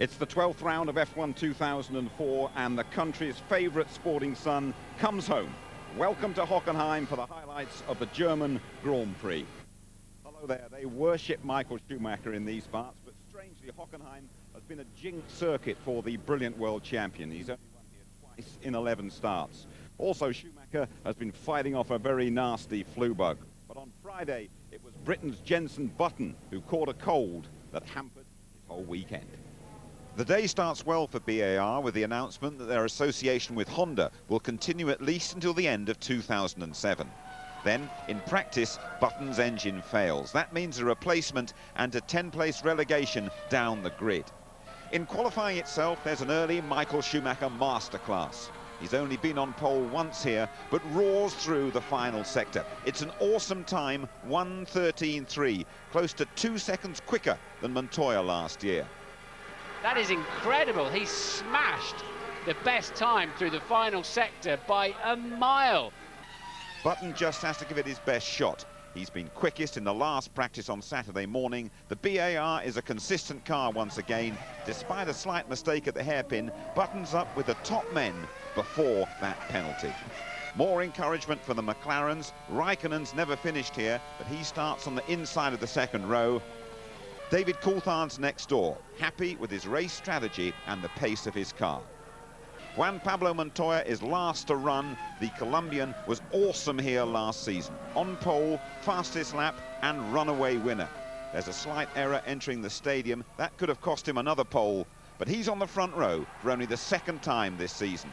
It's the 12th round of F1 2004 and the country's favourite sporting son comes home. Welcome to Hockenheim for the highlights of the German Grand Prix. Hello there, they worship Michael Schumacher in these parts, but strangely Hockenheim has been a jinx circuit for the brilliant world champion. He's only run here twice in 11 starts. Also, Schumacher has been fighting off a very nasty flu bug. But on Friday, it was Britain's Jenson Button who caught a cold that hampered his whole weekend. The day starts well for BAR with the announcement that their association with Honda will continue at least until the end of 2007. Then, in practice, Button's engine fails. That means a replacement and a 10-place relegation down the grid. In qualifying itself, there's an early Michael Schumacher masterclass. He's only been on pole once here, but roars through the final sector. It's an awesome time, 1:13.3, close to 2 seconds quicker than Montoya last year. That is incredible. He smashed the best time through the final sector by a mile. Button just has to give it his best shot. He's been quickest in the last practice on Saturday morning. The BAR is a consistent car once again. Despite a slight mistake at the hairpin, Button's up with the top men before that penalty. More encouragement for the McLarens. Raikkonen's never finished here, but he starts on the inside of the second row. David Coulthard's next door, happy with his race strategy and the pace of his car. Juan Pablo Montoya is last to run. The Colombian was awesome here last season. On pole, fastest lap and runaway winner. There's a slight error entering the stadium. That could have cost him another pole, but he's on the front row for only the second time this season.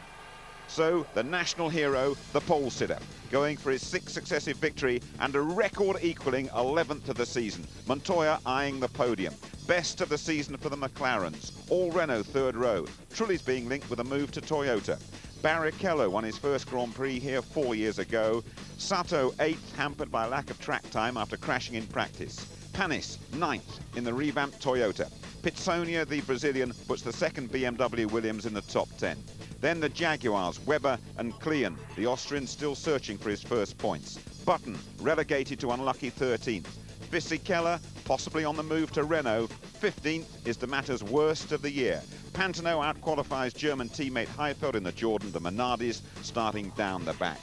So, the national hero, the pole sitter, going for his 6th successive victory and a record equaling 11th of the season. Montoya eyeing the podium. Best of the season for the McLarens. All Renault third row. Trulli's being linked with a move to Toyota. Barrichello won his first Grand Prix here 4 years ago. Sato 8th, hampered by lack of track time after crashing in practice. Panis 9th in the revamped Toyota. Pitsonia, the Brazilian, puts the second BMW Williams in the top 10. Then the Jaguars, Webber and Klein. The Austrian still searching for his first points. Button relegated to unlucky 13th. Fisichella possibly on the move to Renault. 15th is the matter's worst of the year. Pantano outqualifies German teammate Heifeld in the Jordan, the Minardis starting down the back.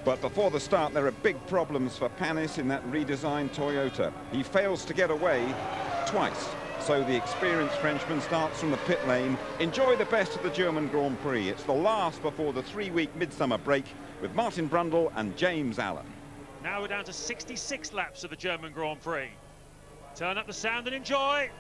But before the start, there are big problems for Panis in that redesigned Toyota. He fails to get away twice. So the experienced Frenchman starts from the pit lane. Enjoy the best of the German Grand Prix. It's the last before the 3-week midsummer break with Martin Brundle and James Allen. Now we're down to 66 laps of the German Grand Prix. Turn up the sound and enjoy.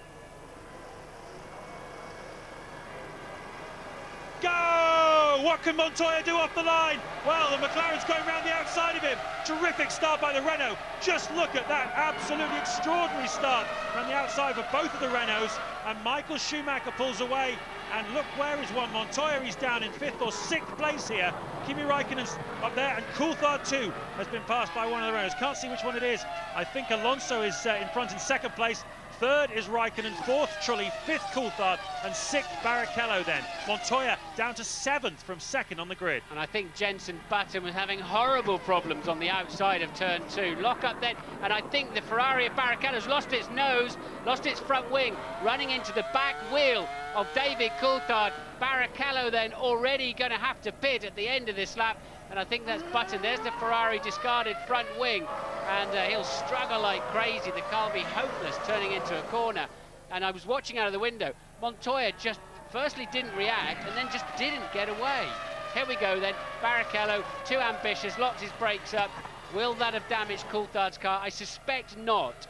Go! What can Montoya do off the line? Well, the McLaren's going around the outside of him. Terrific start by the Renault. Just look at that absolutely extraordinary start from the outside for both of the Renaults. And Michael Schumacher pulls away. And look where is Juan Montoya. He's down in 5th or 6th place here. Kimi Raikkonen's up there, and Coulthard too has been passed by one of the Renaults. Can't see which one it is. I think Alonso is in front in 2nd place. 3rd is Raikkonen, 4th Trulli, 5th Coulthard, and 6th Barrichello then. Montoya down to 7th from 2nd on the grid. And I think Jenson Button was having horrible problems on the outside of turn 2. Lock up then, and I think the Ferrari of Barrichello's lost its nose, lost its front wing, running into the back wheel of David Coulthard. Barrichello then already going to have to pit at the end of this lap. And I think that's Button. There's the Ferrari discarded front wing, and he'll struggle like crazy. The car will be hopeless turning into a corner. And I was watching out of the window. Montoya just firstly didn't react and then just didn't get away. Here we go then. Barrichello, too ambitious, locked his brakes up. Will that have damaged Coulthard's car? I suspect not.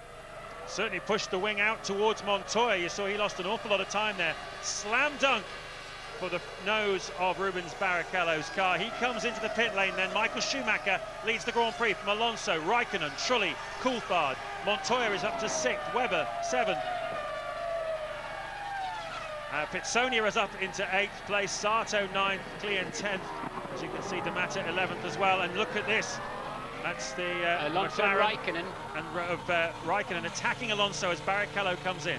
Certainly pushed the wing out towards Montoya. You saw he lost an awful lot of time there. Slam dunk for the nose of Rubens Barrichello's car. He comes into the pit lane then. Michael Schumacher leads the Grand Prix from Alonso, Raikkonen, Trulli, Coulthard. Montoya is up to 6th, Webber 7th. Pitsonia is up into 8th place, Sato 9th, Klein 10th. As you can see, D'Amato 11th as well. And look at this. That's the Alonso Raikkonen. And Raikkonen attacking Alonso as Barrichello comes in.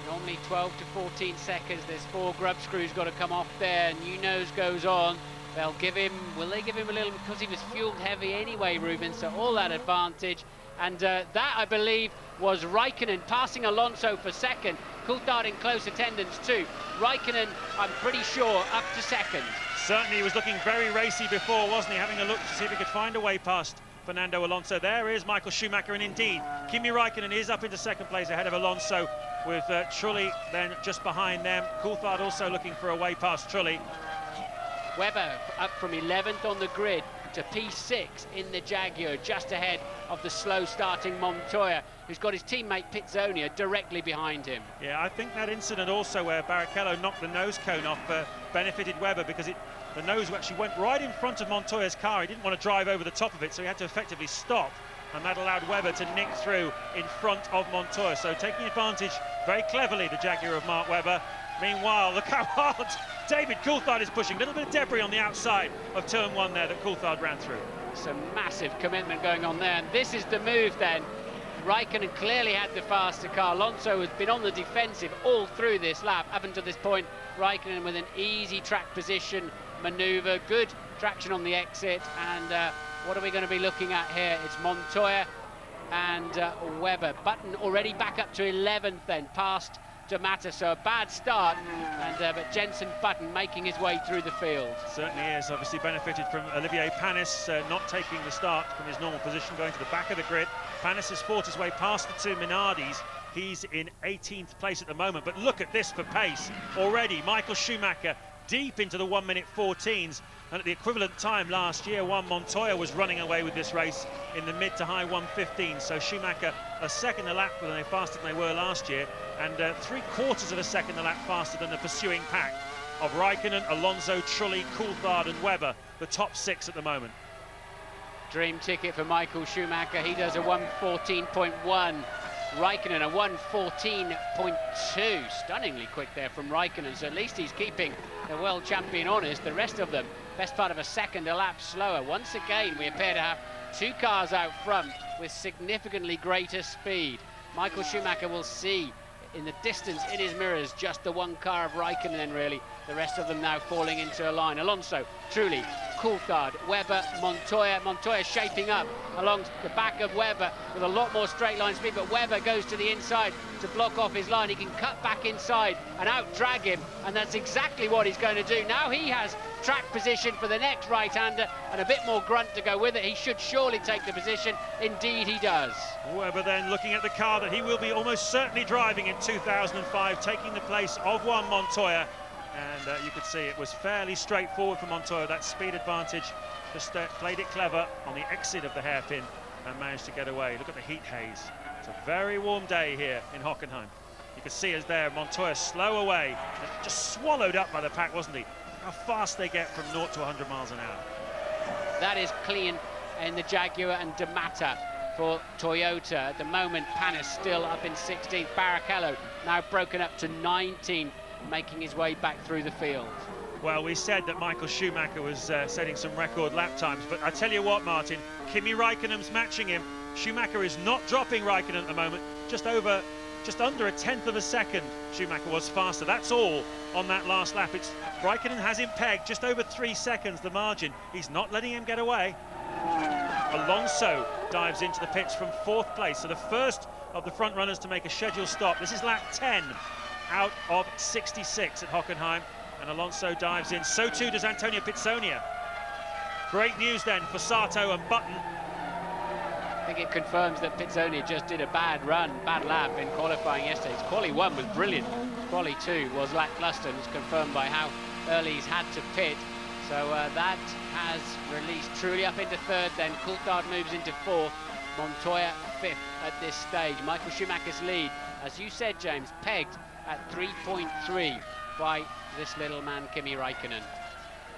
Normally 12 to 14 seconds. There's 4 grub screws got to come off there. New nose goes on. They'll give him, will they give him a little, because he was fueled heavy anyway, Rubens, so all that advantage. And that, I believe, was Raikkonen passing Alonso for 2nd. Coulthard in close attendance too. Raikkonen, I'm pretty sure, up to second. Certainly he was looking very racy before, wasn't he? Having a look to see if he could find a way past Fernando Alonso. There is Michael Schumacher, and indeed Kimi Raikkonen is up into second place ahead of Alonso, with Trulli then just behind them. Coulthard also looking for a way past Trulli. Webber up from 11th on the grid to P6 in the Jaguar, just ahead of the slow-starting Montoya, who's got his teammate Pizzonia directly behind him. Yeah, I think that incident also where Barrichello knocked the nose cone off benefited Webber, because the nose actually went right in front of Montoya's car. He didn't want to drive over the top of it, so he had to effectively stop, and that allowed Webber to nick through in front of Montoya. So taking advantage very cleverly, the Jaguar of Mark Webber. Meanwhile, look how hard David Coulthard is pushing. A little bit of debris on the outside of turn one there that Coulthard ran through. Some massive commitment going on there, and this is the move then. Raikkonen clearly had the faster car. Alonso has been on the defensive all through this lap. Up until this point, Raikkonen with an easy track position manoeuvre, good traction on the exit, and what are we going to be looking at here? It's Montoya and Webber. Button already back up to 11th then, past D'Amato, so a bad start, and but Jenson Button making his way through the field. Certainly is. Obviously benefited from Olivier Panis not taking the start from his normal position, going to the back of the grid. Panis has fought his way past the two Minardis. He's in 18th place at the moment, but look at this for pace already. Michael Schumacher deep into the 1:14s, and at the equivalent time last year, Juan Montoya was running away with this race in the mid to high 1:15. So Schumacher a second a lap faster than they were last year, and 3/4 of a second a lap faster than the pursuing pack of Raikkonen, Alonso, Trulli, Coulthard and Webber, the top six at the moment. Dream ticket for Michael Schumacher. He does a 1:14.1. Raikkonen a 1:14.2. Stunningly quick there from Raikkonen, so at least he's keeping the world champion honest. The rest of them, best part of a second a lap slower. Once again, we appear to have two cars out front with significantly greater speed. Michael Schumacher will see in the distance in his mirrors just the one car of Raikkonen really. The rest of them now falling into a line. Alonso, Trulli, Coulthard, Webber, Montoya. Montoya shaping up along the back of Webber with a lot more straight line speed, but Webber goes to the inside to block off his line. He can cut back inside and out-drag him, and that's exactly what he's going to do. Now he has track position for the next right-hander and a bit more grunt to go with it. He should surely take the position. Indeed he does. Webber then looking at the car that he will be almost certainly driving in 2005, taking the place of Juan Montoya. And you could see it was fairly straightforward for Montoya. That speed advantage, just played it clever on the exit of the hairpin and managed to get away. Look at the heat haze. It's a very warm day here in Hockenheim. You can see us there, Montoya slow away, just swallowed up by the pack, wasn't he? How fast they get from 0 to 100 miles an hour. That is clean in the Jaguar and D'Amato for Toyota. At the moment, Panis still up in 16th. Barrichello now broken up to 19th. Making his way back through the field. Well, we said that Michael Schumacher was setting some record lap times, but I tell you what, Martin, Kimi Raikkonen's matching him. Schumacher is not dropping Raikkonen at the moment. Just under a tenth of a second, Schumacher was faster. That's all on that last lap. Raikkonen has him pegged just over 3 seconds, the margin. He's not letting him get away. Alonso dives into the pits from 4th place, so the first of the front runners to make a scheduled stop. This is lap 10. Out of 66 at Hockenheim, and Alonso dives in. So too does Antonio Pizzonia. Great news then for Sato and Button. I think it confirms that Pizzonia just did a bad lap in qualifying yesterday. His quali 1 was brilliant. Quali 2 was lacklustre, and it's confirmed by how early he's had to pit. So that has released Trulli up into 3rd, then Coulthard moves into 4th, Montoya 5th at this stage. Michael Schumacher's lead, as you said, James, pegged at 3.3 by this little man, Kimi Raikkonen.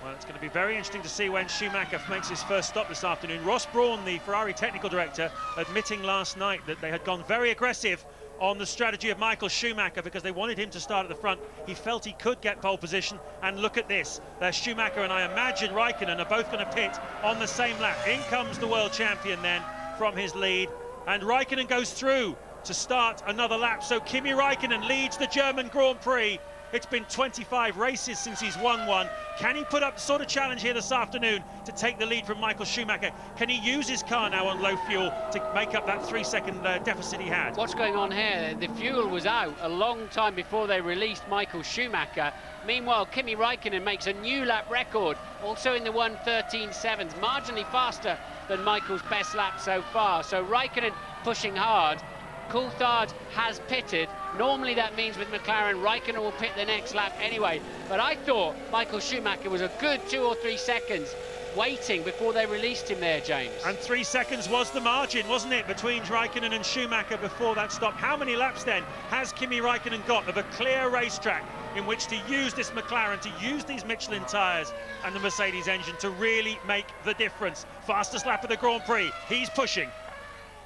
Well, it's going to be very interesting to see when Schumacher makes his first stop this afternoon. Ross Brawn, the Ferrari technical director, admitting last night that they had gone very aggressive on the strategy of Michael Schumacher because they wanted him to start at the front. He felt he could get pole position, and look at this. There's Schumacher and I imagine Raikkonen are both going to pit on the same lap. In comes the world champion then from his lead, and Raikkonen goes through to start another lap. So Kimi Raikkonen leads the German Grand Prix. It's been 25 races since he's won one. Can he put up the sort of challenge here this afternoon to take the lead from Michael Schumacher? Can he use his car now on low fuel to make up that 3-second deficit he had? What's going on here? The fuel was out a long time before they released Michael Schumacher. Meanwhile, Kimi Raikkonen makes a new lap record, also in the 1:13.7s, marginally faster than Michael's best lap so far. So Raikkonen pushing hard. Coulthard has pitted. Normally that means with McLaren, Raikkonen will pit the next lap anyway. But I thought Michael Schumacher was a good 2 or 3 seconds waiting before they released him there, James. And 3 seconds was the margin, wasn't it, between Raikkonen and Schumacher before that stop? How many laps then has Kimi Raikkonen got of a clear racetrack in which to use this McLaren, to use these Michelin tyres and the Mercedes engine to really make the difference? Fastest lap of the Grand Prix, he's pushing.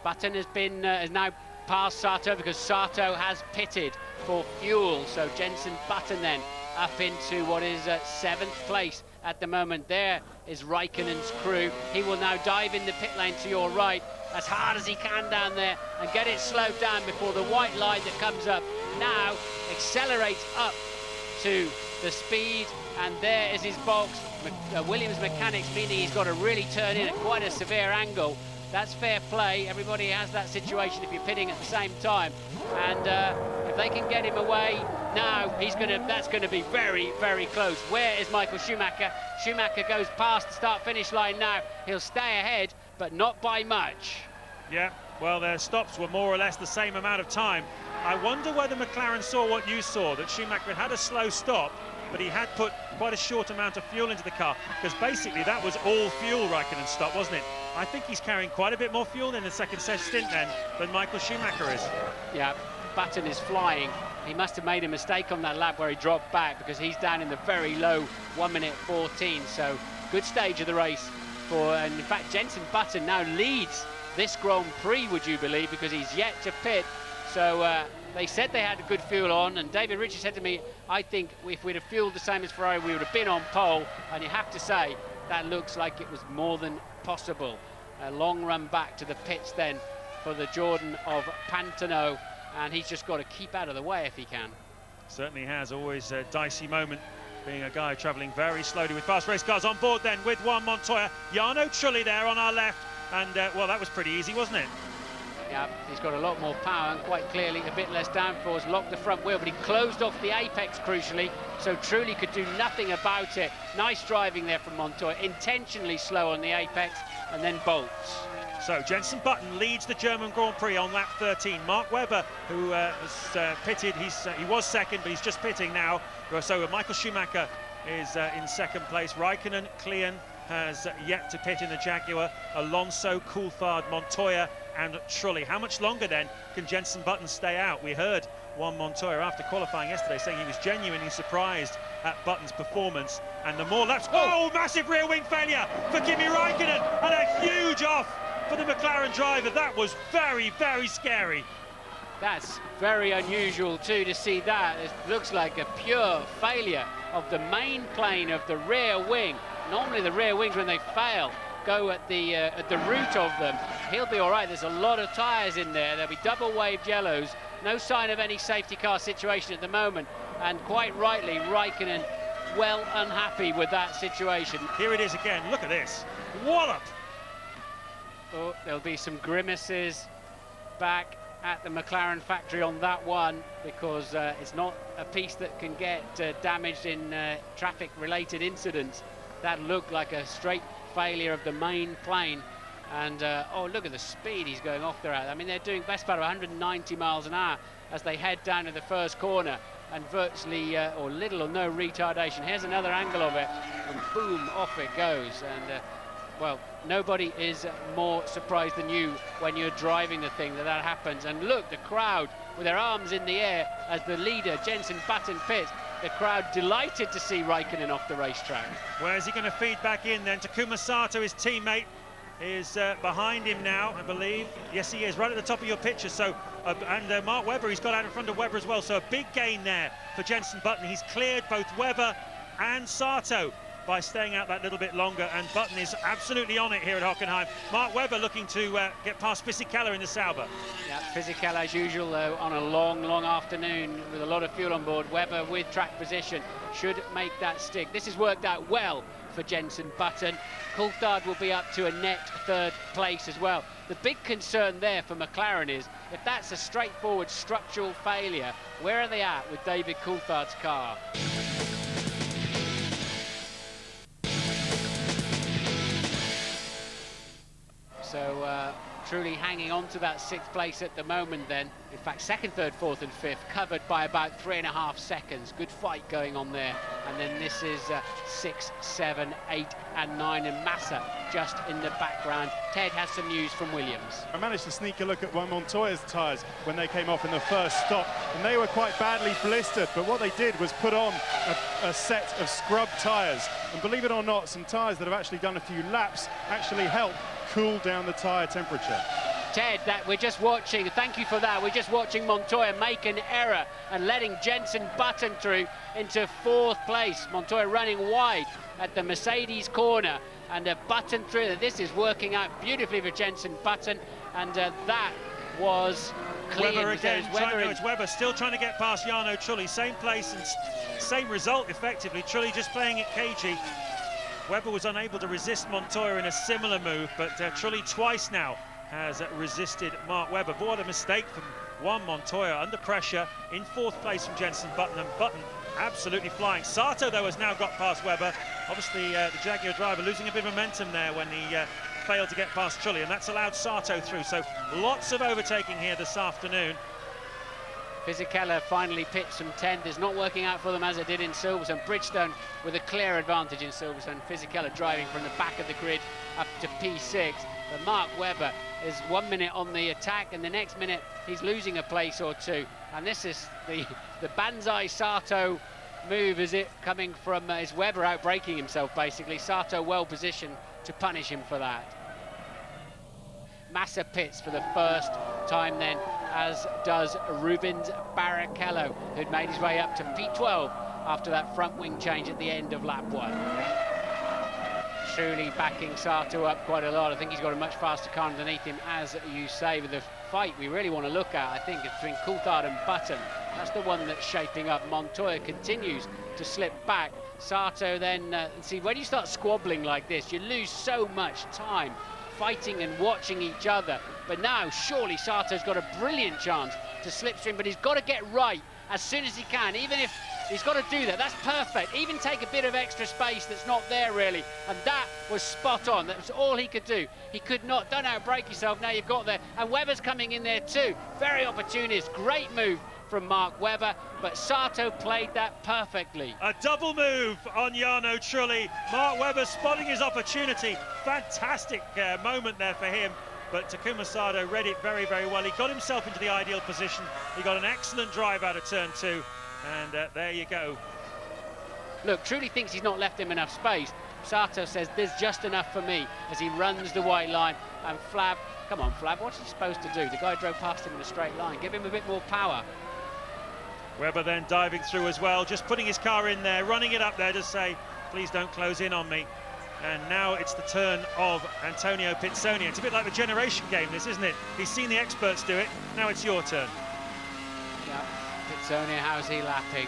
Button has been has now past Sato because Sato has pitted for fuel. So Jenson Button then up into what is 7th place at the moment. There is Raikkonen's crew. He will now dive in the pit lane to your right as hard as he can down there and get it slowed down before the white line that comes up now accelerates up to the speed, and there is his box. Williams mechanics, meaning he's got to really turn in at quite a severe angle. That's fair play. Everybody has that situation if you're pitting at the same time. And if they can get him away now, that's going to be very, very close. Where is Michael Schumacher? Schumacher goes past the start-finish line now. He'll stay ahead, but not by much. Yeah, well, their stops were more or less the same amount of time. I wonder whether McLaren saw what you saw, that Schumacher had a slow stop, but he had put quite a short amount of fuel into the car, because basically that was all fuel Raikkonen's stop, wasn't it? I think he's carrying quite a bit more fuel in the second stint then than Michael Schumacher is. Yeah, Button is flying. He must have made a mistake on that lap where he dropped back, because he's down in the very low 1:14. So good stage of the race for, and in fact Jenson Button now leads this Grand Prix, would you believe, because he's yet to pit. So they said they had a good fuel on, and David Ritchie said to me, I think if we'd have fueled the same as Ferrari, we would have been on pole. And you have to say, that looks like it was more than possible. A long run back to the pits then for the Jordan of Pantano, and he's just got to keep out of the way if he can. Certainly has. Always a dicey moment, being a guy travelling very slowly with fast race cars. On board then with Juan Montoya, Jarno Trulli there on our left, and well, that was pretty easy, wasn't it? Yeah, he's got a lot more power and quite clearly a bit less downforce. Locked the front wheel, but he closed off the apex crucially, so Trulli could do nothing about it. Nice driving there from Montoya, intentionally slow on the apex and then bolts. So Jenson Button leads the German Grand Prix on lap 13. Mark Webber, who has pitted, he was second, but he's just pitting now. So Michael Schumacher is in second place. Raikkonen, Klien has yet to pit in the Jaguar. Alonso, Coulthard, Montoya and Trulli. How much longer then can Jenson Button stay out? We heard Juan Montoya after qualifying yesterday saying he was genuinely surprised at Button's performance, and the more laps... Oh, massive rear wing failure for Kimi Raikkonen, and a huge off for the McLaren driver. That was very, very scary. That's very unusual too, to see that. It looks like a pure failure of the main plane of the rear wing. Normally the rear wings, when they fail, go at the root of them. He'll be all right. There's a lot of tyres in there. There'll be double waved yellows. No sign of any safety car situation at the moment, and quite rightly Raikkonen well unhappy with that situation. Here it is again. Look at this wallop. Oh, there'll be some grimaces back at the McLaren factory on that one, because it's not a piece that can get damaged in traffic related incidents. That looked like a straight failure of the main plane, and oh, look at the speed he's going off there at. I mean, they're doing best part of 190 miles an hour as they head down to the first corner, and virtually or little or no retardation. Here's another angle of it, and boom, off it goes. And well, nobody is more surprised than you when you're driving the thing that happens. And look, the crowd with their arms in the air as the leader, Jenson Button, pits. The crowd delighted to see Raikkonen off the racetrack. Where is he going to feed back in then? Takuma Sato, his teammate, is behind him now, I believe. Yes, he is, right at the top of your picture. So, and Mark Webber, he's got out in front of Webber as well. So a big gain there for Jenson Button. He's cleared both Webber and Sato by staying out that little bit longer, and Button is absolutely on it here at Hockenheim. Mark Webber looking to get past Fisichella in the Sauber. Yeah, Fisichella as usual though on a long afternoon with a lot of fuel on board. Webber with track position. should make that stick. This has worked out well for Jenson Button. Coulthard will be up to a net third place as well. The big concern there for McLaren is, if that's a straightforward structural failure, where are they at with David Coulthard's car? So truly hanging on to that 6th place at the moment then. In fact, 2nd, 3rd, 4th and 5th covered by about 3.5 seconds. Good fight going on there. And then this is 6, 7, 8 and 9, and Massa just in the background. Ted has some news from Williams. I managed to sneak a look at Juan Montoya's tyres when they came off in the first stop, and they were quite badly blistered, but what they did was put on a set of scrub tyres. And believe it or not, some tyres that have actually done a few laps actually help cool down the tyre temperature. Ted, that we're just watching, thank you for that, we're just watching Montoya make an error and letting Jenson Button through into 4th place. Montoya running wide at the Mercedes corner, and a Button through. This is working out beautifully for Jenson Button, and that was clean. Webber again, it's Webber still trying to get past Jarno Trulli. Same place and same result effectively. Trulli just playing it cagey. Webber was unable to resist Montoya in a similar move, but Trulli twice now has resisted Mark Webber. But what a mistake from Juan Montoya, under pressure in 4th place from Jenson Button, and Button absolutely flying. Sato, though, has now got past Webber. Obviously, the Jaguar driver losing a bit of momentum there when he failed to get past Trulli, and that's allowed Sato through. So lots of overtaking here this afternoon. Fisichella finally pits from 10th. It's not working out for them as it did in Silverstone. Bridgestone with a clear advantage in Silverstone. Fisichella driving from the back of the grid up to P6. But Mark Webber is 1 minute on the attack, and the next minute he's losing a place or two. And this is the Banzai Sato move, is it coming from is Webber out braking himself basically. Sato well positioned to punish him for that. Massa pits for the first time then, as does Rubens Barrichello, who'd made his way up to P12 after that front wing change at the end of lap 1. Truly backing Sato up quite a lot. I think he's got a much faster car underneath him, as you say. With the fight we really want to look at, I think, is between Coulthard and Button. That's the one that's shaping up. Montoya continues to slip back. Sato then, see, when you start squabbling like this, you lose so much time fighting and watching each other. But now, surely Sato's got a brilliant chance to slipstream, but he's got to get right as soon as he can, even if he's got to do that. That's perfect. Even take a bit of extra space that's not there, really. And that was spot on. That was all he could do. He could not, don't outbrake yourself, now you've got there. And Webber's coming in there too. Very opportunist, great move from Mark Webber, but Sato played that perfectly. A double move on Jarno Trulli. Mark Webber spotting his opportunity. Fantastic moment there for him. But Takuma Sato read it very, very well. He got himself into the ideal position. He got an excellent drive out of turn 2. And there you go. Look, Trulli thinks he's not left him enough space. Sato says there's just enough for me as he runs the white line. And Flab, come on Flab, what's he supposed to do? The guy drove past him in a straight line. Give him a bit more power. Webber then diving through as well, just putting his car in there, running it up there to say, please don't close in on me. And now it's the turn of Antonio Pizzoni. It's a bit like the generation game, this, isn't it? He's seen the experts do it, now it's your turn. Yeah, Pizzoni, how's he lapping?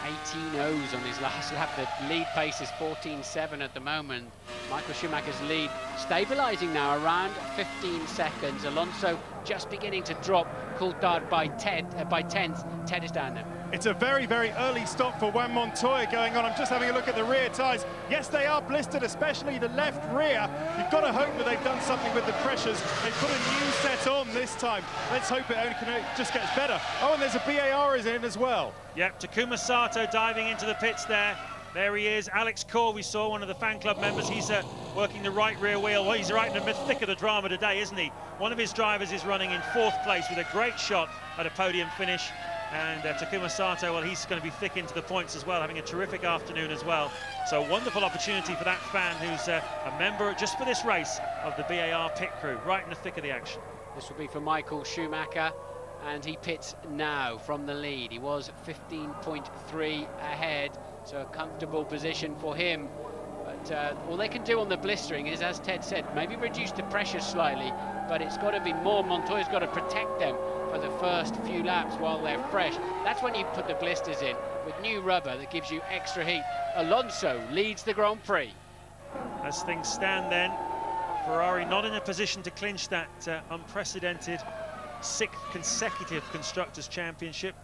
18.0s on his last lap. The lead pace is 14.7 at the moment. Michael Schumacher's lead stabilising now around 15 seconds. Alonso just beginning to drop Coulthard by 10th. Ted is down there. It's a very, very early stop for Juan Montoya going on. I'm just having a look at the rear tyres. Yes, they are blistered, especially the left rear. You've got to hope that they've done something with the pressures. They've put a new set on this time. Let's hope it only just gets better. Oh, and there's a BAR is in as well. Yep, Takuma Sato diving into the pits there. There he is, Alex Core, we saw, one of the fan club members. He's working the right rear wheel. Well, he's right in the thick of the drama today, isn't he? One of his drivers is running in 4th place with a great shot at a podium finish. And Takuma Sato, well, he's going to be thick into the points as well, having a terrific afternoon as well. So a wonderful opportunity for that fan who's a member, just for this race, of the BAR pit crew, right in the thick of the action. This will be for Michael Schumacher, and he pits now from the lead. He was 15.3 ahead, so a comfortable position for him. But But all they can do on the blistering is, as Ted said, maybe reduce the pressure slightly, but it's got to be more. Montoya's got to protect them for the first few laps while they're fresh. That's when you put the blisters in, with new rubber that gives you extra heat. Alonso leads the Grand Prix. As things stand then, Ferrari not in a position to clinch that unprecedented 6th consecutive Constructors' Championship,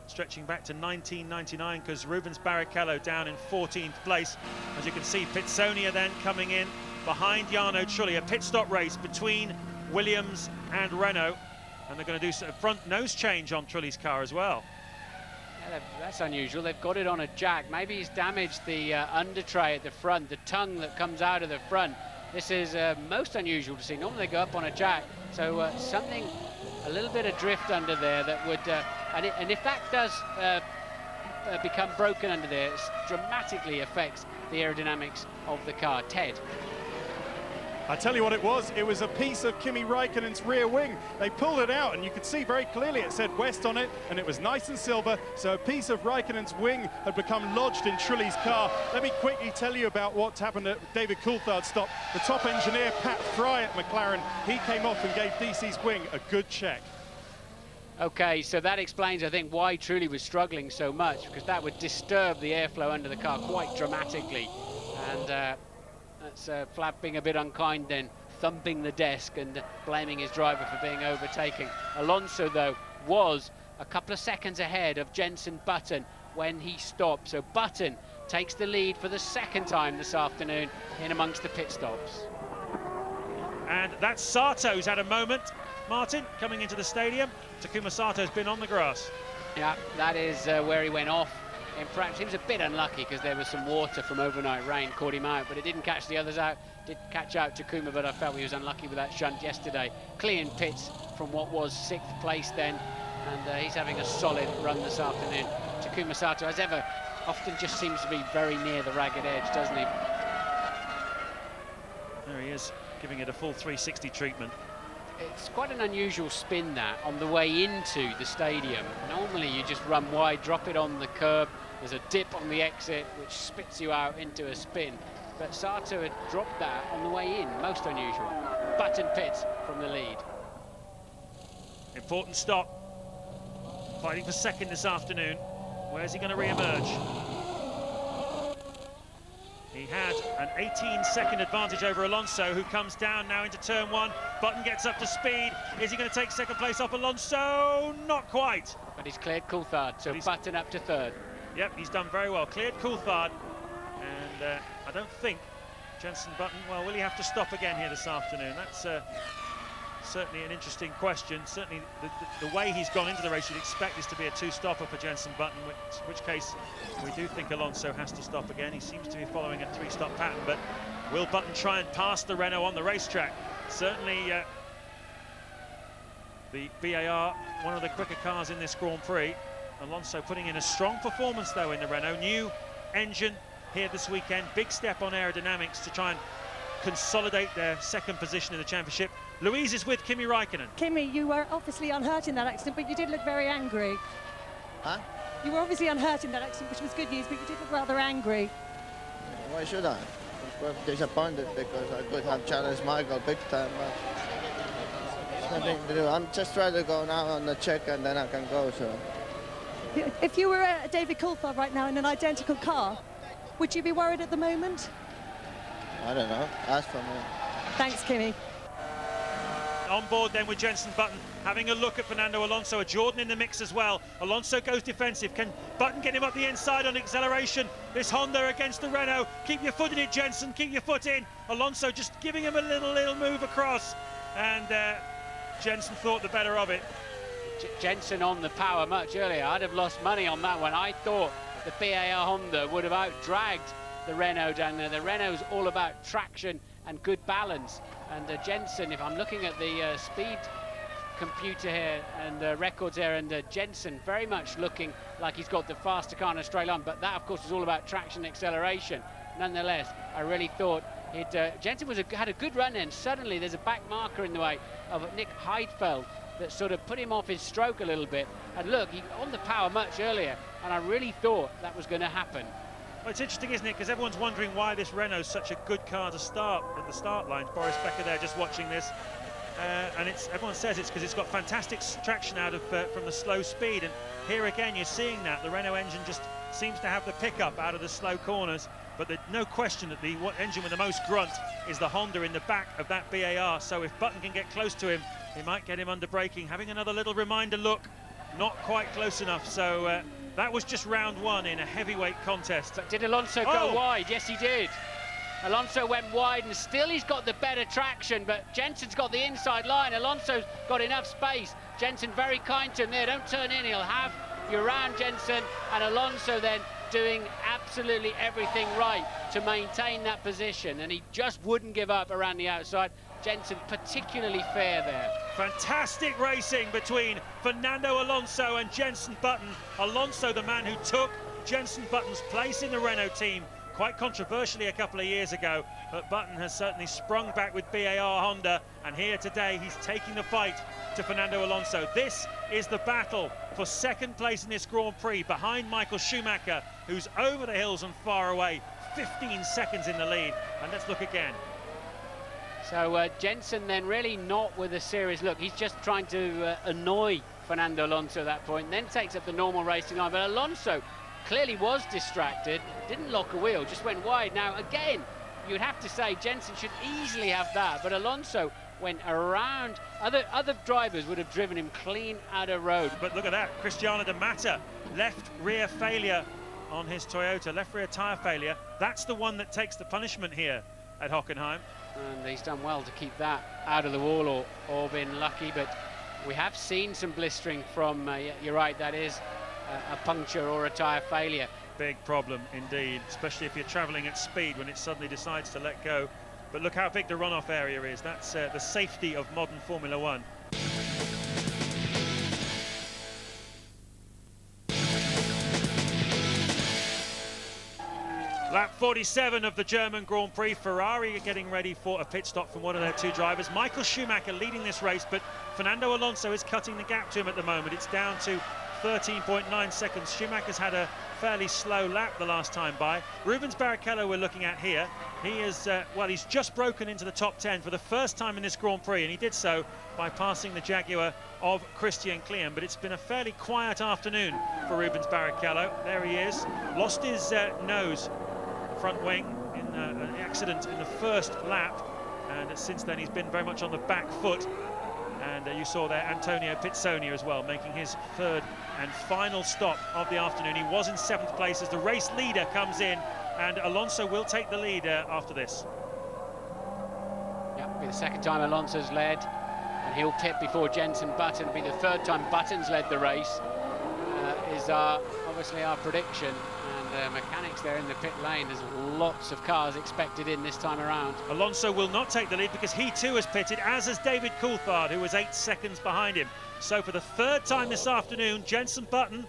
stretching back to 1999, because Rubens Barrichello down in 14th place. As you can see, Pitsonia then coming in behind Jarno Trulli, a pit stop race between Williams and Renault, and they're going to do a front nose change on Trulli's car as well. Yeah, that's unusual. They've got it on a jack. Maybe he's damaged the under tray at the front, the tongue that comes out of the front. This is most unusual to see. Normally they go up on a jack, so something, a little bit of drift under there that would, and if that does become broken under there, it dramatically affects the aerodynamics of the car. Ted. I tell you what it was a piece of Kimi Raikkonen's rear wing. They pulled it out and you could see very clearly it said West on it, and it was nice and silver, so a piece of Raikkonen's wing had become lodged in Trulli's car. Let me quickly tell you about what happened at David Coulthard's stop. The top engineer, Pat Fry at McLaren, he came off and gave DC's wing a good check. Okay, so that explains, I think, why Trulli was struggling so much, because that would disturb the airflow under the car quite dramatically. And that's Flav being a bit unkind then, thumping the desk and blaming his driver for being overtaken. Alonso, though, was a couple of seconds ahead of Jenson Button when he stopped. So Button takes the lead for the second time this afternoon in amongst the pit stops. And that's Sato's had a moment, Martin, coming into the stadium. Takuma Sato's been on the grass. Yeah, that is where he went off. In practice, he was a bit unlucky because there was some water from overnight rain, caught him out, but it didn't catch the others out. Did catch out Takuma, but I felt he was unlucky with that shunt yesterday. Clean pits from what was 6th place then, and he's having a solid run this afternoon. Takuma Sato, as ever, often just seems to be very near the ragged edge, doesn't he? There he is, giving it a full 360 treatment. It's quite an unusual spin, that, on the way into the stadium. Normally you just run wide, drop it on the curb. There's a dip on the exit which spits you out into a spin. But Sato had dropped that on the way in, most unusual. Button pits from the lead. Important stop. Fighting for second this afternoon. Where's he going to re-emerge? He had an 18-second advantage over Alonso, who comes down now into turn 1. Button gets up to speed. Is he going to take second place off Alonso? Not quite. But he's cleared Coulthard, so Button up to third. Yep, he's done very well. Cleared Coulthard. And I don't think Jenson Button, well, will he have to stop again here this afternoon? That's certainly an interesting question. Certainly the way he's gone into the race, you'd expect this to be a two-stopper for Jenson Button, in which case we do think Alonso has to stop again. He seems to be following a 3-stop pattern, but will Button try and pass the Renault on the racetrack? Certainly the BAR, one of the quicker cars in this Grand Prix. Alonso putting in a strong performance, though, in the Renault. New engine here this weekend. Big step on aerodynamics to try and consolidate their second position in the championship. Louise is with Kimi Raikkonen. Kimi, you were obviously unhurt in that accident, but you did look very angry. Huh? You were obviously unhurt in that accident, which was good news, but you did look rather angry. Why should I? Of course, disappointed because I could have challenged Michael big time, but there's nothing to do. I'm just trying to go now on the check and then I can go, so. If you were David Coulthard right now in an identical car, would you be worried at the moment? I don't know. Ask for me. Thanks, Kimi. On board then with Jenson Button, having a look at Fernando Alonso, a Jordan in the mix as well. Alonso goes defensive. Can Button get him up the inside on acceleration? This Honda against the Renault. Keep your foot in it, Jenson. Keep your foot in. Alonso just giving him a little move across. And Jenson thought the better of it. Jenson on the power much earlier. I'd have lost money on that one. I thought the BAR Honda would have out-dragged the Renault down there. The Renault's all about traction and good balance. And Jenson, if I'm looking at the speed computer here and records here, and Jenson very much looking like he's got the faster car in a straight line, but that, of course, is all about traction and acceleration. Nonetheless, I really thought Jenson had a good run in. Suddenly, there's a back marker in the way of Nick Heidfeld that sort of put him off his stroke a little bit. And look, he on the power much earlier, and I really thought that was going to happen. Well, it's interesting, isn't it? Because everyone's wondering why this Renault's such a good car to start at the start line. Boris Becker there just watching this. And everyone says it's because it's got fantastic traction out of from the slow speed. And here again, you're seeing that. The Renault engine just seems to have the pickup out of the slow corners. But there's no question that the engine with the most grunt is the Honda in the back of that BAR. So if Button can get close to him, he might get him under braking. Having another little reminder look, not quite close enough. So that was just round one in a heavyweight contest. But did Alonso go wide? Yes, he did. Alonso went wide, and still he's got the better traction, but Jensen's got the inside line. Alonso's got enough space. Jensen very kind to him there. Don't turn in, he'll have you around, Jensen. And Alonso then doing absolutely everything right to maintain that position, and he just wouldn't give up around the outside. Jensen particularly fair there. Fantastic racing between Fernando Alonso and Jensen Button. Alonso, the man who took Jensen Button's place in the Renault team quite controversially a couple of years ago, but Button has certainly sprung back with BAR Honda, and here today he's taking the fight to Fernando Alonso. This is the battle for second place in this Grand Prix behind Michael Schumacher, who's over the hills and far away, 15 seconds in the lead. And let's look again. So Jensen then really not with a serious look. He's just trying to annoy Fernando Alonso at that point, then takes up the normal racing line. But Alonso clearly was distracted, didn't lock a wheel, just went wide. Now again, you'd have to say Jensen should easily have that, but Alonso went around. Other drivers would have driven him clean out of road. But look at that, Cristiano De Mata, left rear failure on his Toyota, left rear tyre failure. That's the one that takes the punishment here at Hockenheim. And he's done well to keep that out of the wall or been lucky, but we have seen some blistering from, you're right, that is a puncture or a tyre failure. Big problem indeed, especially if you're travelling at speed when it suddenly decides to let go. But look how big the runoff area is. That's the safety of modern Formula One. Lap 47 of the German Grand Prix. Ferrari are getting ready for a pit stop from one of their two drivers. Michael Schumacher leading this race, but Fernando Alonso is cutting the gap to him at the moment. It's down to 13.9 seconds. Schumacher's had a fairly slow lap the last time by. Rubens Barrichello we're looking at here. He is, well, he's just broken into the top 10 for the first time in this Grand Prix, and he did so by passing the Jaguar of Christian Klien. But it's been a fairly quiet afternoon for Rubens Barrichello. There he is. Lost his nose, front wing, in an accident in the first lap, and since then he's been very much on the back foot. And you saw there Antonio Pizzoni as well, making his third and final stop of the afternoon. He was in 7th place as the race leader comes in, and Alonso will take the lead after this. Yeah, it'll be the second time Alonso's led, and he'll pit before Jensen Button. It'll be the third time Button's led the race, is obviously our prediction. Mechanics there in the pit lane, there's lots of cars expected in this time around. Alonso will not take the lead because he too has pitted, as has David Coulthard, who was 8 seconds behind him. So for the third time this afternoon, Jensen Button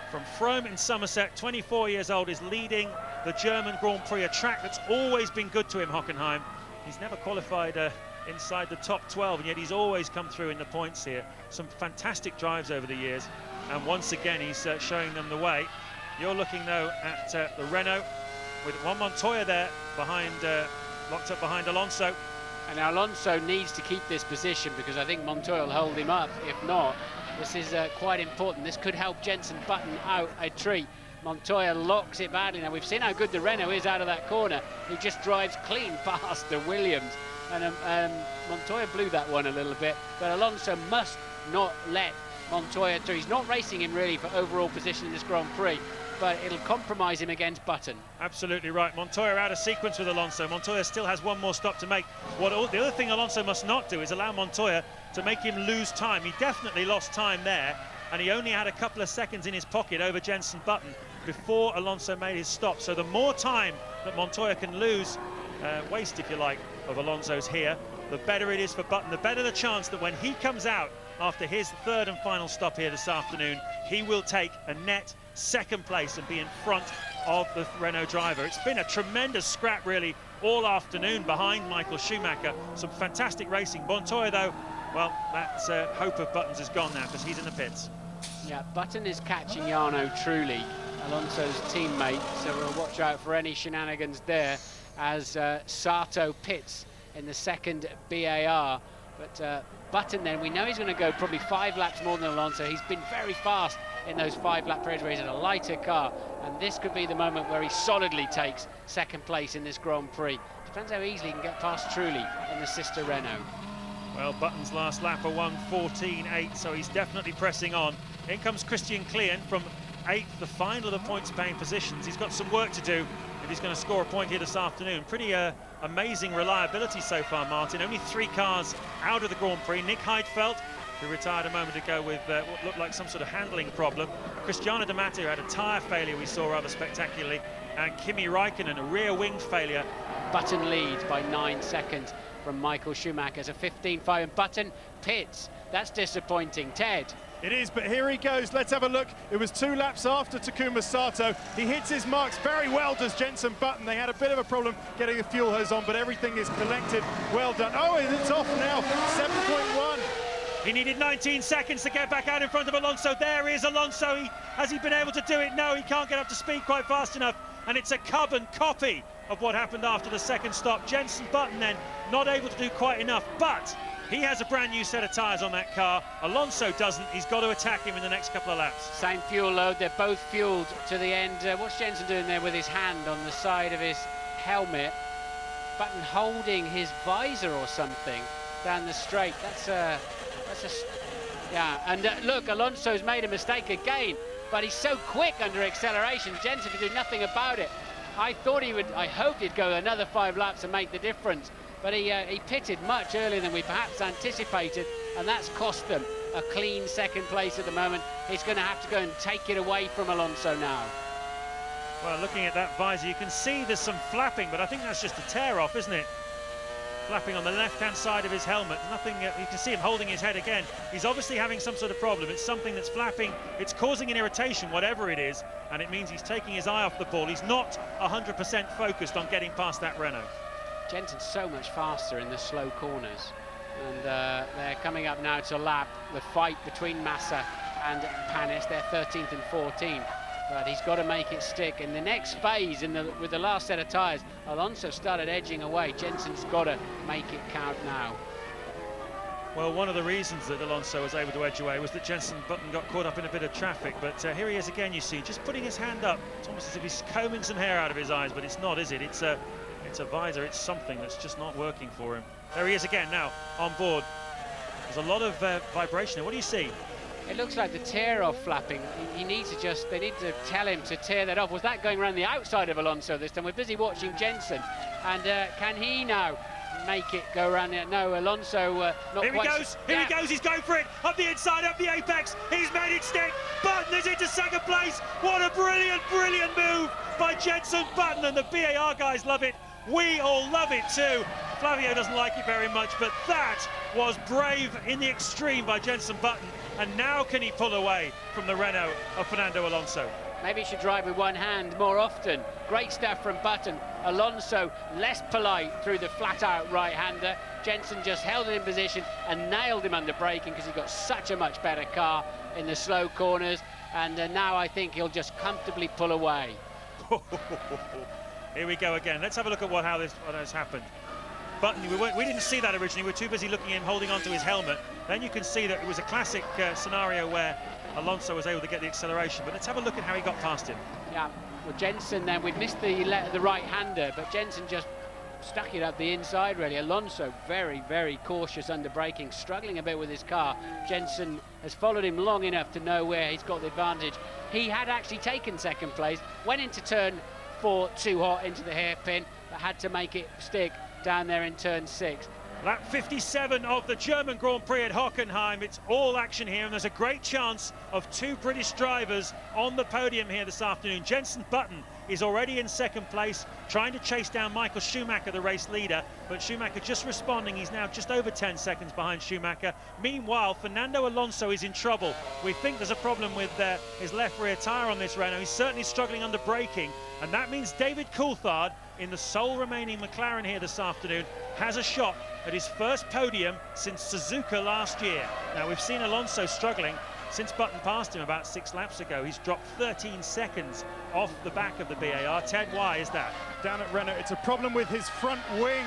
from Frome in Somerset, 24 years old, is leading the German Grand Prix, a track that's always been good to him, Hockenheim. He's never qualified inside the top 12, and yet he's always come through in the points here. Some fantastic drives over the years, and once again he's showing them the way. You're looking, though, at the Renault with Juan Montoya there behind, locked up behind Alonso. And Alonso needs to keep this position because I think Montoya will hold him up. If not, this is quite important. This could help Jensen Button out a treat. Montoya locks it badly. Now, we've seen how good the Renault is out of that corner. He just drives clean past the Williams. And Montoya blew that one a little bit. But Alonso must not let Montoya through. He's not racing him really for overall position in this Grand Prix, but it'll compromise him against Button. Absolutely right. Montoya out of sequence with Alonso. Montoya still has one more stop to make. The other thing Alonso must not do is allow Montoya to make him lose time. He definitely lost time there, and he only had a couple of seconds in his pocket over Jensen Button before Alonso made his stop. So the more time that Montoya can lose, waste if you like, of Alonso's here, the better it is for Button, the better the chance that when he comes out after his third and final stop here this afternoon, he will take a net second place and be in front of the Renault driver. It's been a tremendous scrap really all afternoon behind Michael Schumacher. Some fantastic racing. Montoya though, well, that's hope of Button's is gone now because he's in the pits. Yeah, Button is catching Jarno Trulli Alonso's teammate, so we'll watch out for any shenanigans there as Sato pits in the second BAR. But Button then, we know he's going to go probably 5 laps more than Alonso. He's been very fast in those 5-lap periods where he's in a lighter car, and this could be the moment where he solidly takes second place in this Grand Prix. Depends how easily he can get past Trulli in the sister Renault. Well, Button's last lap, a 1:14.8, so he's definitely pressing on. In comes Christian Klien from 8th, the final of the points-paying positions. He's got some work to do if he's going to score a point here this afternoon. Pretty amazing reliability so far, Martin. Only 3 cars out of the Grand Prix. Nick Heidfeld, who retired a moment ago with what looked like some sort of handling problem. Cristiano Di Matteo had a tyre failure we saw rather spectacularly. And Kimi Räikkönen, a rear wing failure. Button leads by 9 seconds from Michael Schumacher. It's a 15.5, and Button pits. That's disappointing. Ted. It is, but here he goes. Let's have a look. It was 2 laps after Takuma Sato. He hits his marks very well, does Jenson Button. They had a bit of a problem getting the fuel hose on, but everything is collected. Well done. Oh, and it's off now. 7.1. He needed 19 seconds to get back out in front of Alonso. There is Alonso. Has he been able to do it? No, he can't get up to speed quite fast enough. And it's a carbon copy of what happened after the second stop. Jenson Button then not able to do quite enough, but he has a brand new set of tyres on that car. Alonso doesn't. He's got to attack him in the next couple of laps. Same fuel load. They're both fueled to the end. What's Jenson doing there with his hand on the side of his helmet? Button holding his visor or something down the straight. Yeah, and look, Alonso's made a mistake again, but he's so quick under acceleration. Jenson can do nothing about it. I hoped he'd go another 5 laps and make the difference, but he pitted much earlier than we perhaps anticipated, and that's cost them a clean second place at the moment. He's going to have to go and take it away from Alonso now. Well, looking at that visor, you can see there's some flapping, but I think that's just a tear off, isn't it? Flapping on the left-hand side of his helmet. Nothing. You can see him holding his head again. He's obviously having some sort of problem. It's something that's flapping. It's causing an irritation, whatever it is, and it means he's taking his eye off the ball. He's not 100% focused on getting past that Renault. Jenson's so much faster in the slow corners, and they're coming up now to lap the fight between Massa and Panis. They're 13th and 14th. But he's got to make it stick. In the next phase, with the last set of tyres, Alonso started edging away. Jenson's got to make it count now. Well, one of the reasons that Alonso was able to edge away was that Jenson Button got caught up in a bit of traffic. But here he is again, you see, just putting his hand up. It's almost as if he's combing some hair out of his eyes, but it's not, is it? It's a visor. It's something that's just not working for him. There he is again now on board. There's a lot of vibration. What do you see? It looks like the tear-off flapping. They need to tell him to tear that off. Was that going around the outside of Alonso this time? We're busy watching Jenson. And can he now make it go around there? No, Alonso not Here quite... Here he goes, he's going for it. Up the inside, up the apex. He's made it stick. Button is into second place. What a brilliant, brilliant move by Jenson Button. And the BAR guys love it. We all love it too. Flavio doesn't like it very much, but that was brave in the extreme by Jenson Button. And now can he pull away from the Renault of Fernando Alonso? Maybe he should drive with one hand more often. Great stuff from Button. Alonso less polite through the flat-out right-hander. Jenson just held it in position and nailed him under braking because he got such a much better car in the slow corners. And now I think he'll just comfortably pull away. Here we go again. Let's have a look at what has happened. Button, we didn't see that originally. We were too busy looking at him holding onto his helmet. Then you can see that it was a classic scenario where Alonso was able to get the acceleration. But let's have a look at how he got past him. Yeah, well, Jenson then, we'd missed the right-hander, but Jenson just stuck it up the inside, really. Alonso very, very cautious under braking, struggling a bit with his car. Jenson has followed him long enough to know where he's got the advantage. He had actually taken second place, went into turn 4 too hot into the hairpin, but had to make it stick down there in turn 6. Lap 57 of the German Grand Prix at Hockenheim. It's all action here, and there's a great chance of 2 British drivers on the podium here this afternoon. Jenson Button is already in second place, trying to chase down Michael Schumacher, the race leader, but Schumacher just responding. He's now just over 10 seconds behind Schumacher. Meanwhile, Fernando Alonso is in trouble. We think there's a problem with his left rear tyre on this Renault. He's certainly struggling under braking, and that means David Coulthard, in the sole remaining McLaren here this afternoon, has a shot at his first podium since Suzuka last year. Now, we've seen Alonso struggling Since Button passed him about 6 laps ago, he's dropped 13 seconds off the back of the BAR. Ted, why is that? Down at Renault, it's a problem with his front wing.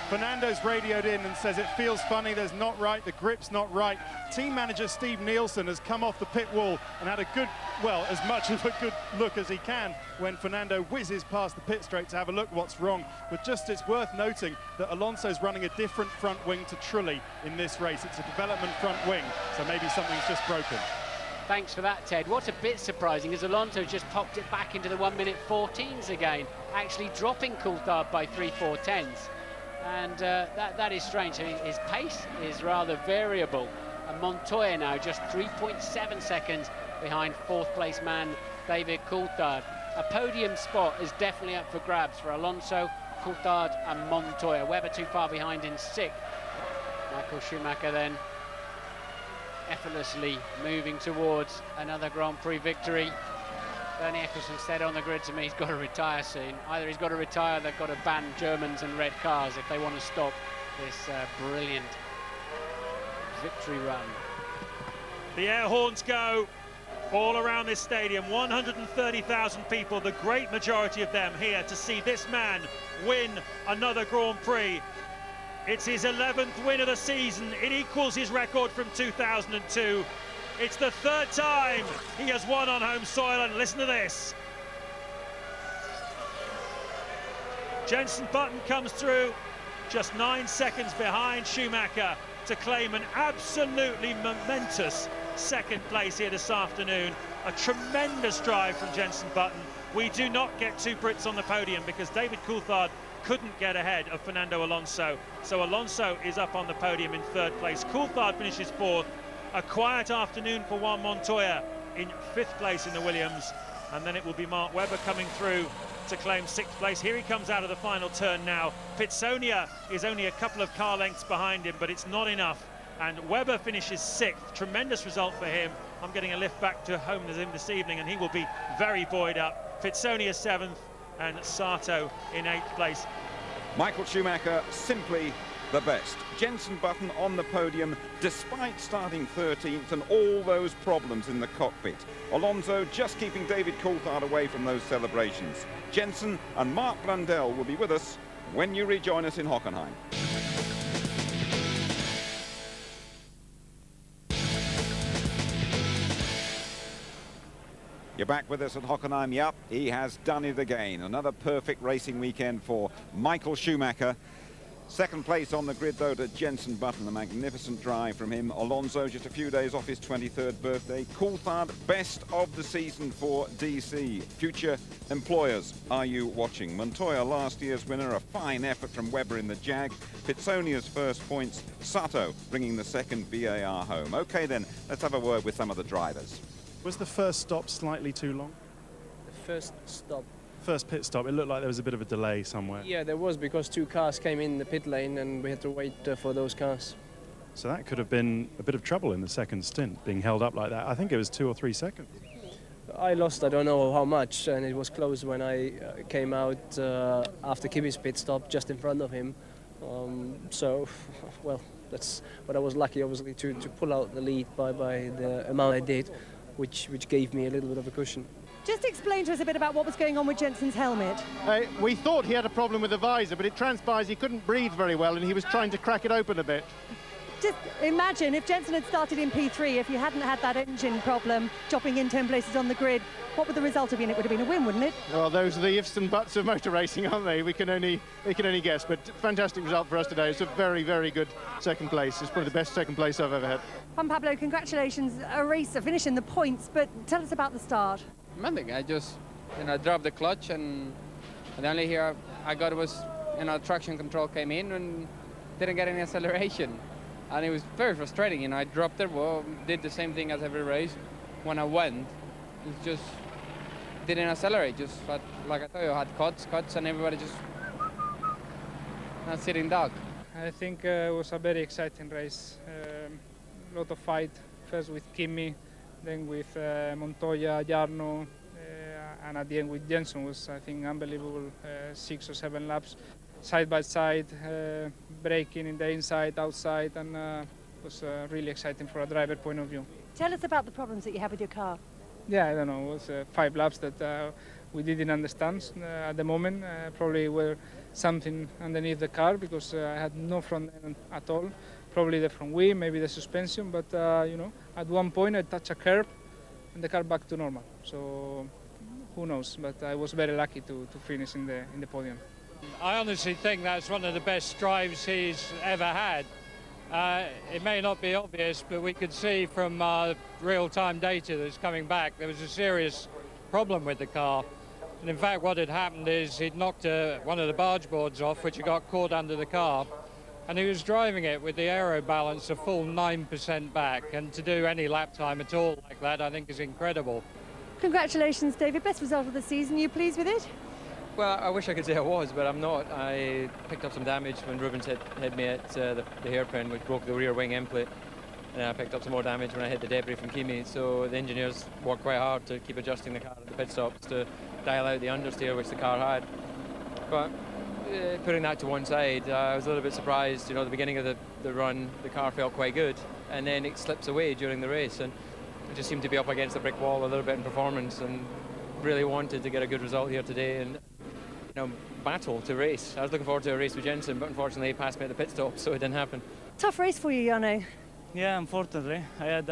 Fernando's radioed in and says it feels funny, there's not right, the grip's not right. Team manager Steve Nielsen has come off the pit wall and had a good, well, as much of a good look as he can when Fernando whizzes past the pit straight to have a look what's wrong. But just it's worth noting that Alonso's running a different front wing to Trulli in this race. It's a development front wing, so maybe something's just broken. Thanks for that, Ted. What's a bit surprising is Alonso just popped it back into the 1:14s again, actually dropping Coulthard by 3/4. And that is strange. I mean, his pace is rather variable. And Montoya now just 3.7 seconds behind 4th place man David Coulthard. A podium spot is definitely up for grabs for Alonso, Coulthard and Montoya. Webber too far behind in 6th. Michael Schumacher then effortlessly moving towards another Grand Prix victory. Bernie Eccleston said on the grid to me he's got to retire soon. Either he's got to retire or they've got to ban Germans and red cars if they want to stop this brilliant victory run. The air horns go all around this stadium. 130,000 people, the great majority of them here to see this man win another Grand Prix. It's his 11th win of the season. It equals his record from 2002. It's the 3rd time he has won on home soil, and listen to this. Jenson Button comes through just 9 seconds behind Schumacher to claim an absolutely momentous 2nd place here this afternoon. A tremendous drive from Jenson Button. We do not get 2 Brits on the podium because David Coulthard couldn't get ahead of Fernando Alonso. So Alonso is up on the podium in 3rd place. Coulthard finishes 4th. A quiet afternoon for Juan Montoya in 5th place in the Williams. And then it will be Mark Webber coming through to claim 6th place. Here he comes out of the final turn now. Pitsonia is only a couple of car lengths behind him, but it's not enough. And Webber finishes 6th. Tremendous result for him. I'm getting a lift back to home with him this evening, and he will be very buoyed up. Pitsonia 7th and Sato in 8th place. Michael Schumacher simply the best. Jenson Button on the podium despite starting 13th and all those problems in the cockpit. Alonso just keeping David Coulthard away from those celebrations. Jenson and Mark Blundell will be with us when you rejoin us in Hockenheim. You're back with us at Hockenheim. Yup, he has done it again. Another perfect racing weekend for Michael Schumacher. 2nd place on the grid, though, to Jenson Button. A magnificent drive from him. Alonso just a few days off his 23rd birthday. Coulthard, best of the season for DC. Future employers, are you watching? Montoya, last year's winner. A fine effort from Webber in the Jag. Pitsonia's 1st points. Sato bringing the 2nd BAR home. OK, then, let's have a word with some of the drivers. Was the first stop slightly too long? The first stop? First pit stop, it looked like there was a bit of a delay somewhere. Yeah, there was, because 2 cars came in the pit lane and we had to wait for those cars. So that could have been a bit of trouble in the 2nd stint, being held up like that. I think it was 2 or 3 seconds. I lost, I don't know how much, and it was close when I came out after Kimi's pit stop, just in front of him. So, well, but I was lucky, obviously, to pull out the lead by the amount I did, which gave me a little bit of a cushion. Just explain to us a bit about what was going on with Jenson's helmet. We thought he had a problem with the visor, but it transpires he couldn't breathe very well, and he was trying to crack it open a bit. Just imagine if Jenson had started in P3, if you hadn't had that engine problem, dropping in 10 places on the grid, what would the result have been? It would have been a win, wouldn't it? Well, those are the ifs and buts of motor racing, aren't they? We can only guess, but fantastic result for us today. It's a very, very good 2nd place. It's probably the best 2nd place I've ever had. Juan Pablo, congratulations, a race, a finish in the points, but tell us about the start. Nothing. I just, dropped the clutch, and the only here I got was, traction control came in and didn't get any acceleration, and it was very frustrating. I dropped it. Well, did the same thing as every race. When I went, it just didn't accelerate. Just had, like I told you, had cuts, and everybody just not sitting duck. I think it was a very exciting race. A lot of fight, first with Kimi, then with Montoya, Jarno, and at the end with Jenson. Was, I think, unbelievable 6 or 7 laps, side by side, braking in the inside, outside, and was really exciting from a driver point of view. Tell us about the problems that you have with your car. Yeah, I don't know. It was 5 laps that we didn't understand at the moment. Probably were something underneath the car because I had no front end at all. Probably the front wheel, maybe the suspension. But you know, at one point I touched a curb and the car back to normal. So who knows? But I was very lucky to finish in the podium. I honestly think that's one of the best drives he's ever had. It may not be obvious, but we could see from real-time data that's coming back there was a serious problem with the car. And in fact, what had happened is he'd knocked one of the barge boards off, which had got caught under the car, and he was driving it with the aero balance a full 9% back. And to do any lap time at all like that, I think is incredible. Congratulations, David. Best result of the season. Are you pleased with it? Well, I wish I could say I was, but I'm not. I picked up some damage when Rubens hit me at the hairpin, which broke the rear wing end plate. And I picked up some more damage when I hit the debris from Kimi. So the engineers worked quite hard to keep adjusting the car at the pit stops to dial out the understeer which the car had. But putting that to one side, I was a little bit surprised. You know, at the beginning of the run, the car felt quite good, and then it slips away during the race, and it just seemed to be up against the brick wall a little bit in performance, and really wanted to get a good result here today. And battle to race. I was looking forward to a race with Jenson, but unfortunately he passed me at the pit stop, so it didn't happen. Tough race for you, Jarno. Yeah, unfortunately. I had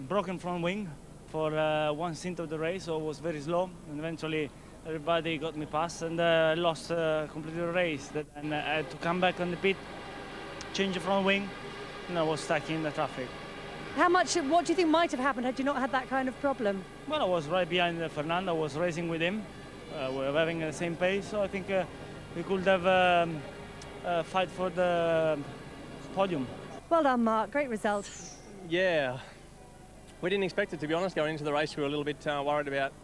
broken front wing for one stint of the race, so it was very slow, and eventually everybody got me past, and I lost completely the race. And I had to come back on the pit, change the front wing, and I was stuck in the traffic. What do you think might have happened had you not had that kind of problem? Well, I was right behind Fernando. I was racing with him. We were having the same pace, so I think we could have a fight for the podium. Well done, Mark. Great result. Yeah, we didn't expect it, to be honest. Going into the race, we were a little bit worried about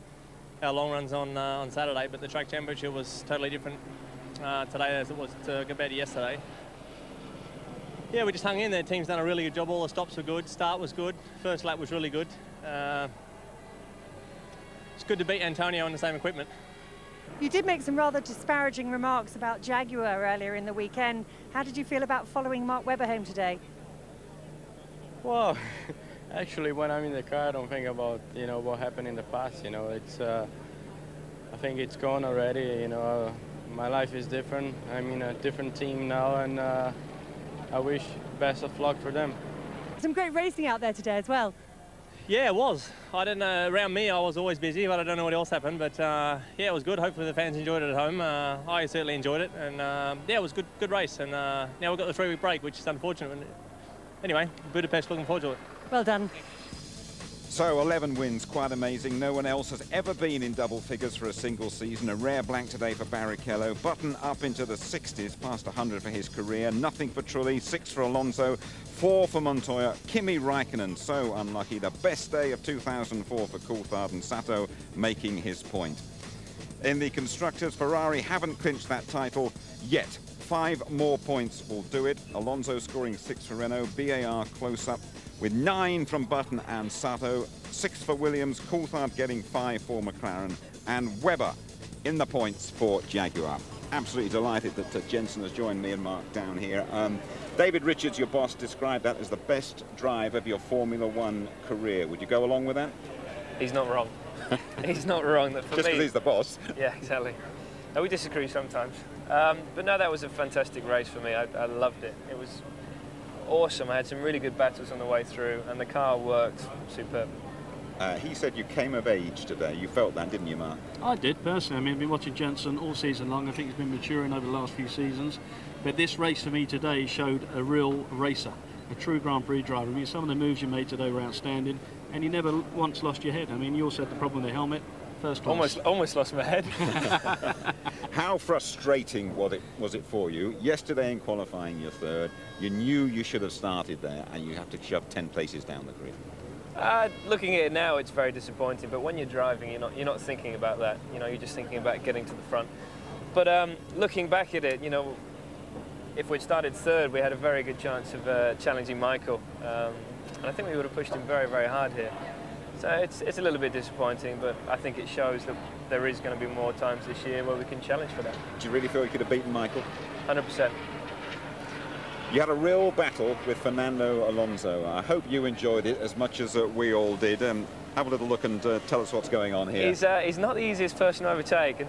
our long runs on Saturday, but the track temperature was totally different today as it was compared to yesterday. Yeah, we just hung in there. The team's done a really good job. All the stops were good. Start was good. First lap was really good. It's good to beat Antonio on the same equipment. You did make some rather disparaging remarks about Jaguar earlier in the weekend. How did you feel about following Mark Webber home today? Well, actually, when I'm in the car, I don't think about, what happened in the past. It's, I think it's gone already. My life is different. I'm in a different team now, and I wish best of luck for them. Some great racing out there today as well. Yeah, it was. I didn't know, around me I was always busy, but I don't know what else happened. But yeah, it was good. Hopefully the fans enjoyed it at home. I certainly enjoyed it, and yeah, it was good race. And now we've got the 3-week break, which is unfortunate. Anyway, Budapest, looking forward to it. Well done. So 11 wins, quite amazing. No one else has ever been in double figures for a single season. A rare blank today for Barrichello. Button up into the 60s, past 100 for his career. Nothing for Trulli, 6 for Alonso, 4 for Montoya. Kimi Räikkönen, so unlucky. The best day of 2004 for Coulthard, and Sato making his point. In the Constructors, Ferrari haven't clinched that title yet. 5 more points will do it. Alonso scoring 6 for Renault. BAR close up with 9 from Button and Sato. 6 for Williams. Coulthard getting 5 for McLaren. And Webber in the points for Jaguar. Absolutely delighted that Jenson has joined me and Mark down here. David Richards, your boss, described that as the best drive of your Formula One career. Would you go along with that? He's not wrong. He's not wrong. That for just because he's the boss. Yeah, exactly. No, we disagree sometimes. But no, that was a fantastic race for me. I loved it. It was awesome. I had some really good battles on the way through, and the car worked superb. He said you came of age today. You felt that, didn't you, Mark? I did, personally. I mean, I've been watching Jenson all season long. I think he's been maturing over the last few seasons. But this race for me today showed a real racer, a true Grand Prix driver. I mean, some of the moves you made today were outstanding, and you never once lost your head. I mean, you also had the problem with the helmet. First class. Almost lost my head. How frustrating was it for you? Yesterday in qualifying, you're third. You knew you should have started there, and you have to shove 10 places down the grid. Looking at it now, it's very disappointing. But when you're driving, you're not thinking about that. You're just thinking about getting to the front. But looking back at it, if we'd started third, we had a very good chance of challenging Michael, and I think we would have pushed him very, very hard here. So it's a little bit disappointing, but I think it shows that there is going to be more times this year where we can challenge for that. Do you really feel you could have beaten Michael? 100%. You had a real battle with Fernando Alonso. I hope you enjoyed it as much as we all did. Have a little look and tell us what's going on here. He's not the easiest person to overtake. And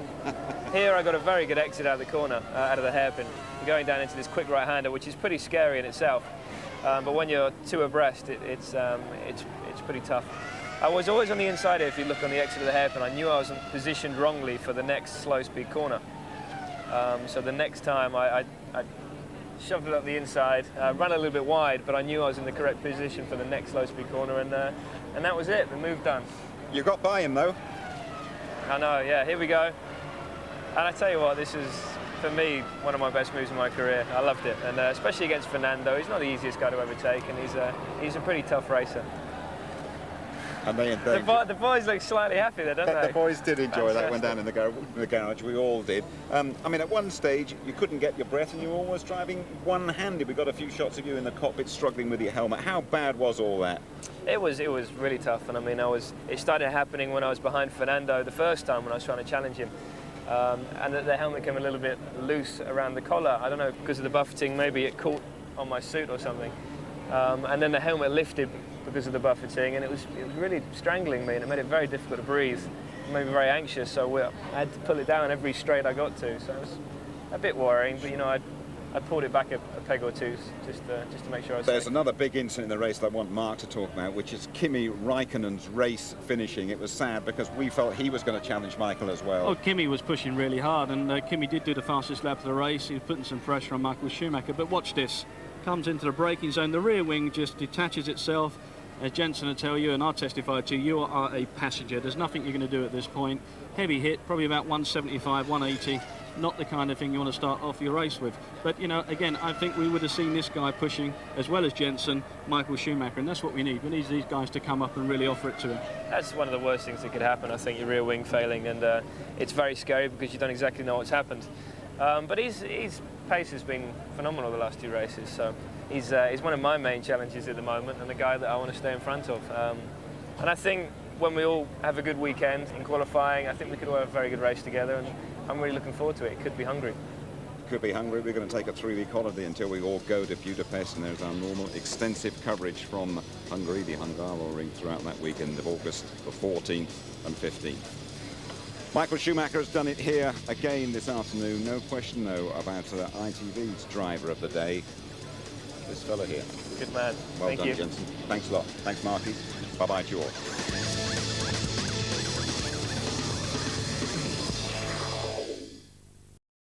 here I got a very good exit out of the corner, out of the hairpin, going down into this quick right-hander, which is pretty scary in itself. But when you're two abreast, it's pretty tough. I was always on the inside here. If you look on the exit of the hairpin, I knew I was positioned wrongly for the next slow-speed corner. So the next time I shoved it up the inside, ran a little bit wide, but I knew I was in the correct position for the next slow-speed corner, and that was it, the move done. You got by him, though. I know, yeah, here we go. And I tell you what, this is, for me, one of my best moves in my career. I loved it, and especially against Fernando. He's not the easiest guy to overtake, and he's a pretty tough racer. And the boys look slightly happy there, don't they? The boys did enjoy that. Went down in the garage. We all did. I mean, at one stage you couldn't get your breath, and you were almost driving one-handed. We got a few shots of you in the cockpit struggling with your helmet. How bad was all that? It was really tough, and I mean, it started happening when I was behind Fernando the first time when I was trying to challenge him, and the helmet came a little bit loose around the collar. I don't know, because of the buffeting, maybe it caught on my suit or something, and then the helmet lifted because of the buffeting, and it was really strangling me, and it made it very difficult to breathe. It made me very anxious, so I had to pull it down every straight I got to. So it was a bit worrying, but you know, I pulled it back a peg or two just to make sure I was There's safe. another big incident in the race that I want Mark to talk about, which is Kimi Raikkonen's race finishing. It was sad because we felt he was going to challenge Michael as well. Oh, Kimi was pushing really hard, and Kimi did do the fastest lap of the race. He was putting some pressure on Michael Schumacher, but watch this. Comes into the braking zone, the rear wing just detaches itself. As Jenson will tell you, and I'll testify to, you are a passenger. There's nothing you're going to do at this point. Heavy hit, probably about 175, 180. Not the kind of thing you want to start off your race with. But, you know, again, I think we would have seen this guy pushing, as well as Jenson, Michael Schumacher, and that's what we need. We need these guys to come up and really offer it to him. That's one of the worst things that could happen, I think, your rear wing failing, and it's very scary because you don't exactly know what's happened. But his pace has been phenomenal the last two races, so he's one of my main challenges at the moment, and the guy that I want to stay in front of. And I think when we all have a good weekend in qualifying, I think we could all have a very good race together, and I'm really looking forward to it. It could be Hungary. Could be Hungary. We're going to take a 3-week holiday until we all go to Budapest, and there's our normal extensive coverage from Hungary, the Hungaroring, throughout that weekend of August the 14th and 15th. Michael Schumacher has done it here again this afternoon. No question, though, about ITV's driver of the day, this fella here. Good man. Well Thank done, you. Jenson. Thanks a lot. Thanks, Marky. Bye-bye to you all.